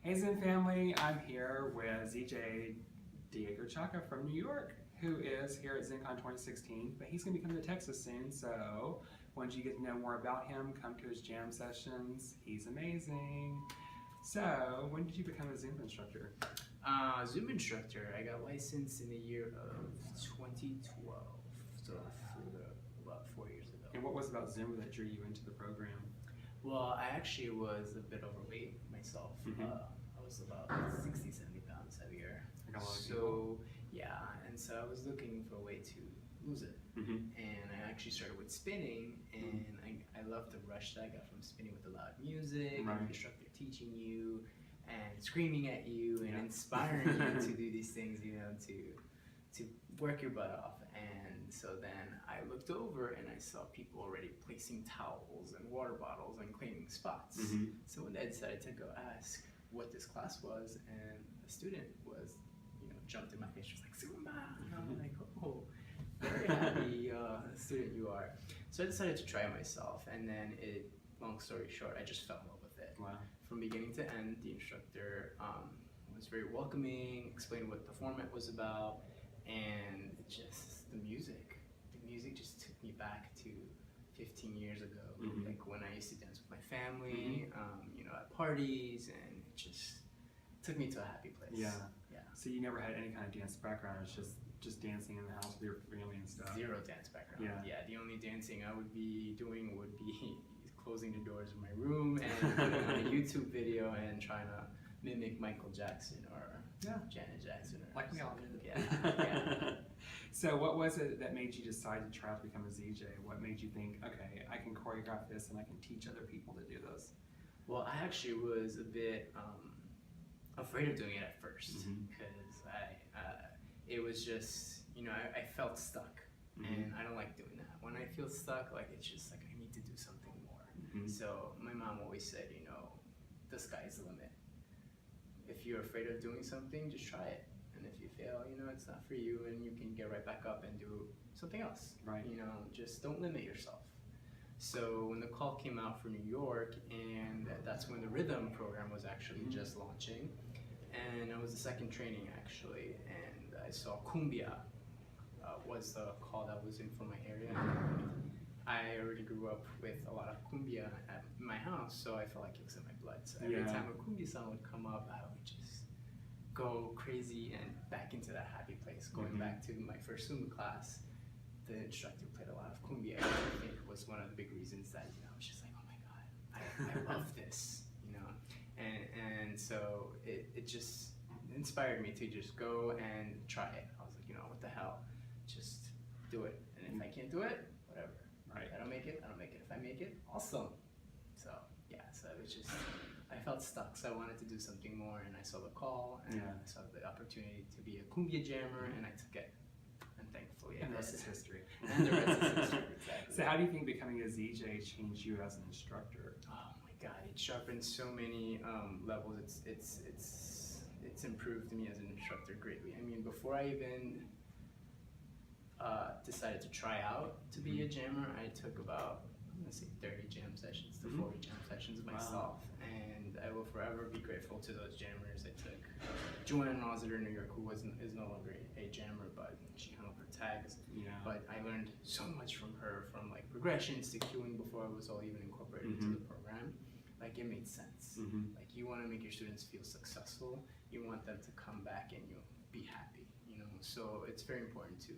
Hey Zen family, I'm here with ZJ Diego Chauca from New York, who is here at ZenCon 2016, but he's going to be coming to Texas soon, so once you get to know more about him, come to his jam sessions. He's amazing. So, when did you become a Zoom instructor? Zoom instructor, I got licensed in the year of 2012, so about 4 years ago. And what was it about Zoom that drew you into the program? Well, I actually was a bit overweight myself. I was about 60, 70 pounds heavier. Like a lot of so, yeah, and so I was looking for a way to lose it. And I actually started with spinning, and I loved the rush that I got from spinning with the loud music, and the instructor teaching you, and screaming at you, and inspiring you to do these things, you know, to work your butt off. And so then I looked over and I saw people already placing towels and water bottles and cleaning spots. So when I decided to go ask what this class was, and a student was, you know, jumped in my face, she was like, Zumba! And I'm like, oh, very happy student you are. So I decided to try it myself, and then long story short, I just fell in love with it. Wow. From beginning to end, the instructor was very welcoming, explained what the format was about, and just the music. The music just took me back to 15 years ago, like when I used to dance with my family, you know, at parties, and it just took me to a happy place. Yeah. So you never had any kind of dance background, it's just dancing in the house with your family and stuff? Zero dance background. Yeah, the only dancing I would be doing would be closing the doors of my room and putting on a YouTube video and trying to mimic Michael Jackson or Janet Jackson. Or like we all did. Yeah. So what was it that made you decide to try to become a ZJ? What made you think, okay, I can choreograph this and I can teach other people to do this? Well, I actually was a bit afraid of doing it at first, because it was just, you know, I felt stuck, and I don't like doing that. When I feel stuck, like, it's just like I need to do something more. So my mom always said, you know, the sky's the limit. If you're afraid of doing something, just try it. And if you fail, you know, it's not for you, and you can get right back up and do something else. You know, just don't limit yourself. So when the call came out for New York, and that's when the rhythm program was actually just launching, and it was the second training actually, and I saw cumbia was the call that was in for my area. I already grew up with a lot of cumbia at my house, so I felt like it was in my blood. So every time a cumbia song would come up, I would just go crazy and back into that happy place. Going back to my first Zumba class, the instructor played a lot of cumbia. I think it was one of the big reasons that, you know, I was just like, oh my God, I love this, you know. And so it just inspired me to just go and try it. I was like, you know, what the hell, just do it. And if I can't do it, whatever. If I don't make it, I don't make it. If I make it, awesome. So yeah, so it was just, I felt stuck, so I wanted to do something more, and I saw the call, and I saw the opportunity to be a cumbia jammer, and I took it. And thankfully, and the rest is history. And the rest is history, exactly. So how do you think becoming a ZJ changed you as an instructor? Oh my God, it sharpened so many levels. It's improved me as an instructor greatly. I mean, before I even decided to try out to be a jammer, I took about, I'm gonna say 30 jam sessions to 40 jam sessions myself, and I will forever be grateful to those jammers I took. Joanna Nozziter in New York, who is no longer a jammer, but she hung up her tags. But I learned so much from her, from like progressions to cueing before it was all even incorporated into the program. Like, it made sense. Like, you want to make your students feel successful, you want them to come back and you be happy, you know. So it's very important to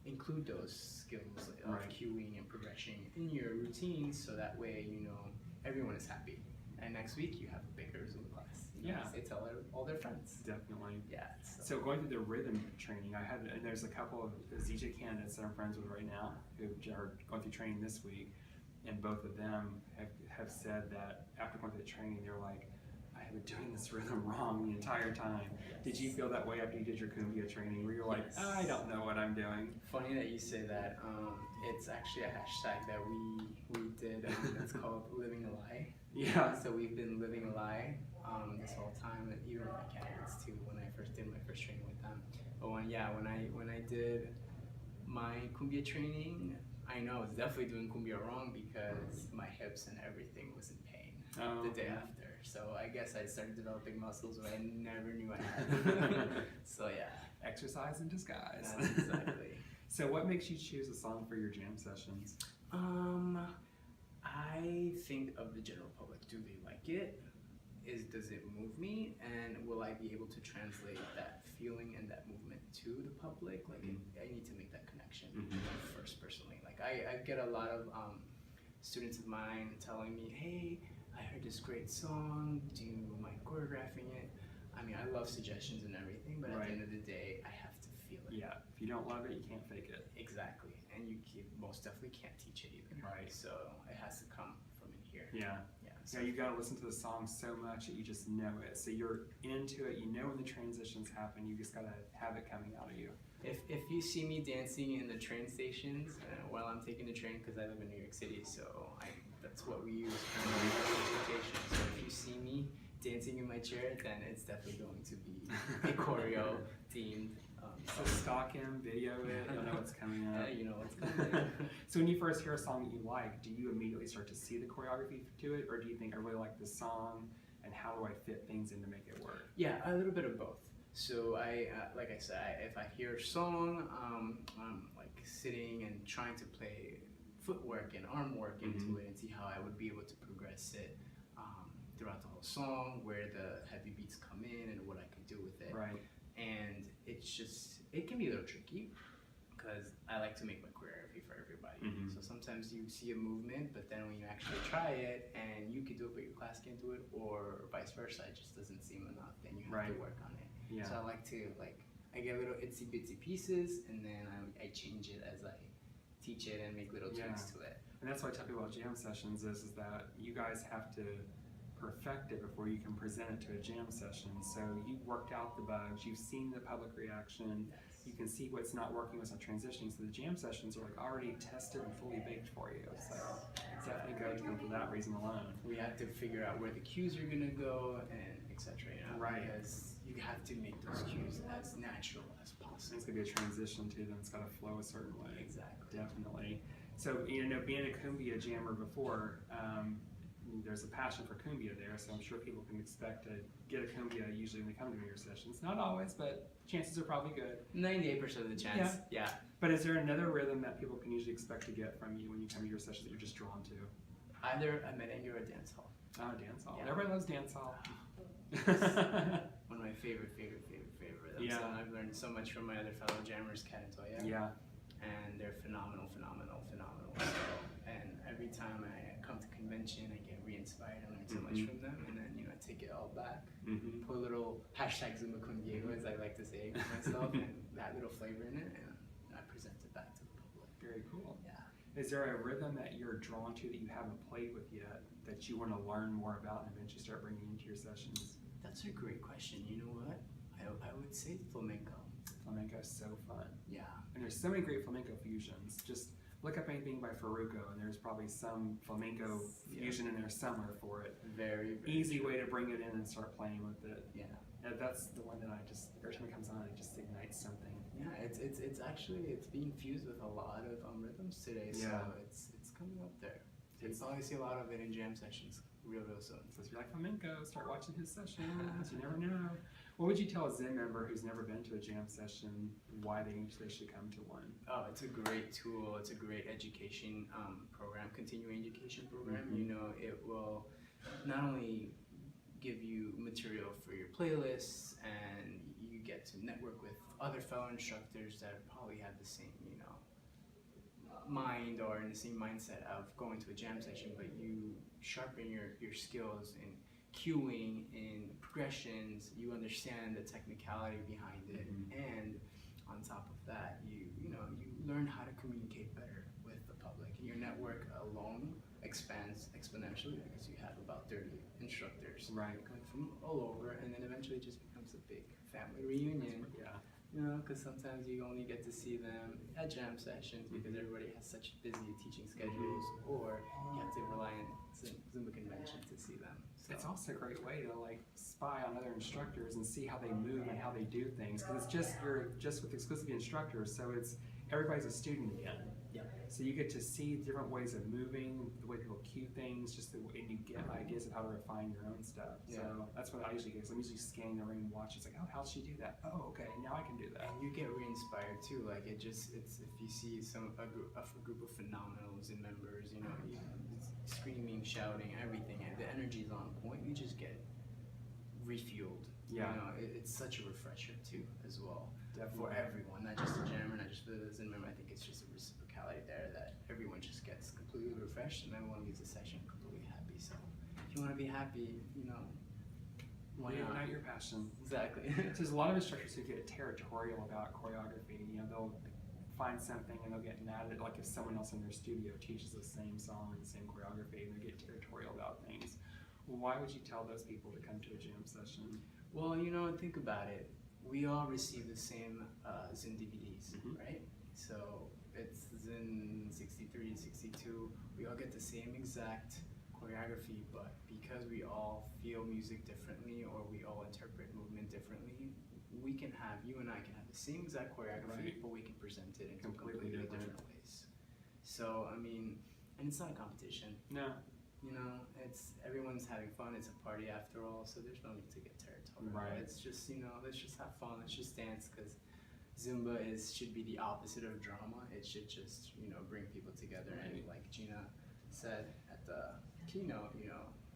include those skills of cueing and progression in your routine, so that way, you know, everyone is happy. And next week you have a bigger Zoom class. You know, they tell all their friends. Definitely. Yeah. So going through the rhythm training, and there's a couple of ZJ candidates that I'm friends with right now who are going through training this week, and both of them have said that after going through the training, they're like, I have been doing this rhythm wrong the entire time. Did you feel that way after you did your cumbia training, where you're like, I don't know what I'm doing? Funny that you say that. It's actually a hashtag that we did. It's called Living a Lie. So we've been living a lie this whole time, and even my candidates too. When I first did my first training with them, but when I did my cumbia training, I know I was definitely doing cumbia wrong because my hips and everything was in pain the day after. So I guess I started developing muscles that I never knew I had. So yeah. Exercise in disguise. That's exactly. So what makes you choose a song for your jam sessions? I think of the general public. Do they like it? Does it move me? And will I be able to translate that feeling and that movement to the public? Like I need to make that connection first personally. Like I get a lot of students of mine telling me, hey, I heard this great song, do you mind choreographing it? I mean, I love suggestions and everything, but at the end of the day, I have to feel it. Yeah, if you don't love it, you can't fake it. Exactly, and most definitely can't teach it either. Right. So it has to come from in here. Yeah. So you've got to listen to the song so much that you just know it. So you're into it, you know when the transitions happen, you just got to have it coming out of you. If you see me dancing in the train stations while I'm taking the train, because I live in New York City, so that's what we use for transportation. So if you see me dancing in my chair, then it's definitely going to be a choreo themed. So stalk him, video it, you'll know what's coming up. Yeah, you know what's coming. So when you first hear a song that you like, do you immediately start to see the choreography to it, or do you think, I really like this song, and how do I fit things in to make it work? Yeah, a little bit of both. So like I said, if I hear a song, I'm like sitting and trying to play footwork and arm work into it and see how I would be able to progress it throughout the whole song, where the heavy beats come in and what I can do with it. Right. And it can be a little tricky because I like to make my choreography for everybody. So sometimes you see a movement, but then when you actually try it and you can do it but your class can't do it, or vice versa, it just doesn't seem enough, then you have to work on it. Yeah. So I like to, I get little itsy bitsy pieces and then I change it as I teach it and make little tweaks to it. And that's what I tell people about jam sessions is that you guys have to perfect it before you can present it to a jam session. So you've worked out the bugs, you've seen the public reaction, you can see what's not working, what's not transitioning. So the jam sessions are like already tested and fully baked for you. So it's definitely go to them for that reason alone. We have to figure out where the cues are gonna go and etc. Right. Because you have to make those cues as natural as possible. It's gonna be a transition to them. It's got to flow a certain way. Exactly. Definitely. So being a cumbia jammer before, there's a passion for cumbia there, so I'm sure people can expect to get a cumbia usually when they come to your sessions. Not always, but chances are probably good. 98% of the chance, yeah. But is there another rhythm that people can usually expect to get from you when you come to your sessions that you're just drawn to? Either a merengue or a dance hall. Oh, dance hall. Yeah. Everybody loves dance hall. One of my favorite rhythms. Yeah. And I've learned so much from my other fellow jammers, Kat and Toya. Yeah. And they're phenomenal. So, and every time I come to convention, I get re-inspired and learn so much from them. And then, I take it all back, put a little hashtag Zumba con Diego, as I like to say for myself, and that little flavor in it, and I present it back to the public. Very cool. Yeah. Is there a rhythm that you're drawn to that you haven't played with yet that you want to learn more about and eventually start bringing into your sessions? That's a great question. You know what? I would say flamenco. Flamenco is so fun. Yeah. And there's so many great flamenco fusions. Just look up anything by Farruko, and there's probably some flamenco fusion in there somewhere for it. Very easy true. way to bring it in and start playing with it. Yeah. And that's the one that every time it comes on, it just ignites something. Yeah, it's actually being fused with a lot of rhythms today, so it's coming up there. You'll probably see a lot of it in jam sessions real soon. So if you like flamenco, start watching his sessions. You never know. What would you tell a Zen member who's never been to a jam session why they should come to one? Oh, it's a great tool. It's a great education program, continuing education program. It will not only give you material for your playlists, and you get to network with other fellow instructors that probably have the same, mind or in the same mindset of going to a jam session, but you sharpen your skills in cueing, in progressions, you understand the technicality behind it, and on top of that, you learn how to communicate better with the public. Your network alone expands exponentially because you have about 30 instructors coming from all over, and then eventually it just becomes a big family reunion. Because sometimes you only get to see them at jam sessions because everybody has such busy teaching schedules, or you have to rely on Zumba convention to see them. So. It's also a great way to spy on other instructors and see how they move and how they do things, because you're just with exclusively instructors, so everybody's a student again. Yeah. So you get to see different ways of moving, the way people cue things, and you get ideas of how to refine your own stuff. Yeah. So that's what I usually get. I'm usually scanning the ring and watching. It's like, oh, how'd she do that? Oh, okay, now I can do that. And you get re-inspired too. Like it's if you see a group of phenomenal Zen members, screaming, shouting, everything, and the energy is on point, you just get refueled. Yeah. It's such a refresher too, as well. Definitely. For everyone, not just the jammer, not just for the Zen member. I think it's just a reciprocality there that everyone just gets completely refreshed and everyone leaves the session completely happy. So if you want to be happy, why not? Reignite your passion. Exactly. So there's a lot of instructors who get territorial about choreography. They'll find something and they'll get mad at it. Like if someone else in their studio teaches the same song and the same choreography, and they get territorial about things. Well, why would you tell those people to come to a jam session? Well, think about it. We all receive the same Zen DVDs, right? So it's Zen 63, 62. We all get the same exact choreography, but because we all feel music differently or we all interpret movement differently, you and I can have the same exact choreography, but we can present it in completely different ways. So, and it's not a competition. No. Everyone's having fun. It's a party after all, so there's no need to get territorial. Right. It's just, let's just have fun. Let's just dance, because Zumba should be the opposite of drama. It should just, bring people together. Right. And like Gina said at the keynote,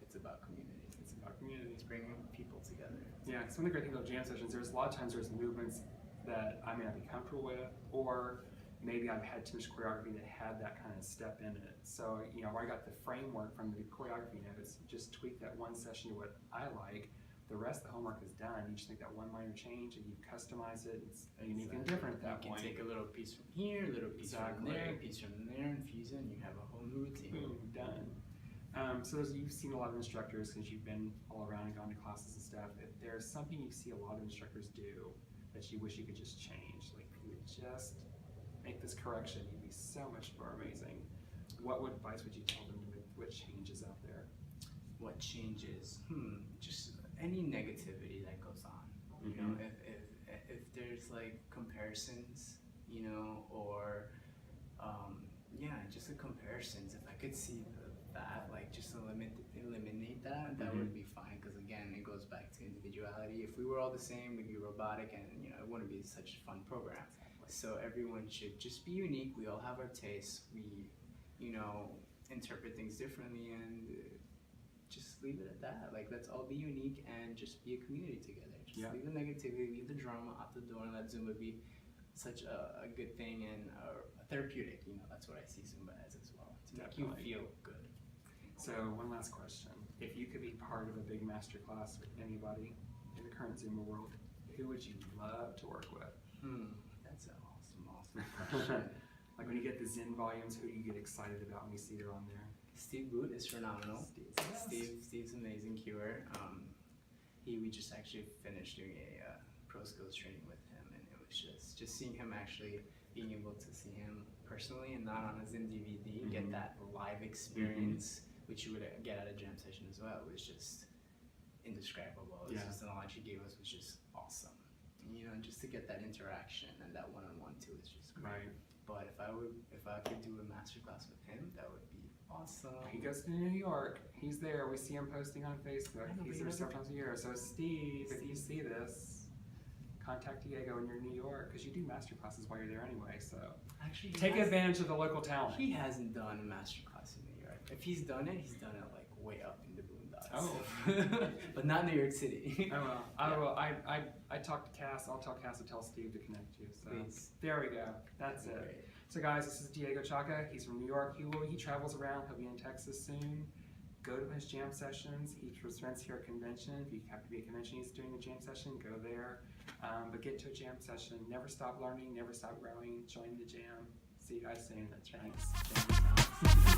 it's about community. It's about community. It's bringing people together. Yeah, because one of the great things about jam sessions, there's a lot of times there's movements that I may not be comfortable with, or maybe I've had too much choreography that had that kind of step in it. So, where I got the framework from the choreography notes, just tweak that one session to what I like. The rest of the homework is done. You just make that one minor change and you customize it. It's unique and different at that point. You can take a little piece from here, a little piece from there, a piece from there, infuse it, and you have a whole new routine. Boom, done. So you've seen a lot of instructors, because you've been all around and gone to classes and stuff. If there's something you see a lot of instructors do that you wish you could just change, like if you would just make this correction, you'd be so much more amazing. What advice would you tell them to make? What changes out there? What changes? Just any negativity that goes on. If there's like comparisons, or just the comparisons. If I could see that, like just eliminate that, that would be fine. Because again, it goes back to individuality. If we were all the same, we'd be robotic, and it wouldn't be such a fun program. So everyone should just be unique. We all have our tastes. We, interpret things differently, and just leave it at that. Like, let's all be unique and just be a community together. Just leave the negativity, leave the drama out the door, and let Zumba be such a good thing and a therapeutic. That's what I see Zumba as well, to make you feel good. So one last question. If you could be part of a big master class with anybody in the current Zumba world, who would you love to work with? That's an awesome question. Like when you get the Zen volumes, who do you get excited about when you see they're on there? Steve Boot is phenomenal. Steve's amazing cuer. We just actually finished doing a pro skills training with him, and it was just seeing him, actually being able to see him personally and not on a Zen DVD, get that live experience, which you would get at a jam session as well. It was just indescribable. It was just the knowledge he gave us was just awesome. And just to get that interaction and that one-on-one too is just great. Right. But if I could do a master class with him, that would be awesome. He goes to New York. He's there. We see him posting on Facebook. He's there several times a year. So Steve, if you see this, contact Diego when you're in New York, because you do master classes while you're there anyway. So actually, take advantage of the local talent. He hasn't done a master class in New York. If he's done it like way up in the boondocks. Oh. But not New York City. I will. I will. I talked to Cass. I'll tell Cass to tell Steve to connect you. So please. There we go. That's it. Great. So guys, this is Diego Chauca. He's from New York. He travels around. He'll be in Texas soon. Go to his jam sessions. He presents here at convention. If you have to be at convention, he's doing a jam session. Go there. But get to a jam session. Never stop learning. Never stop growing. Join the jam. See you guys soon. That's right. Thanks.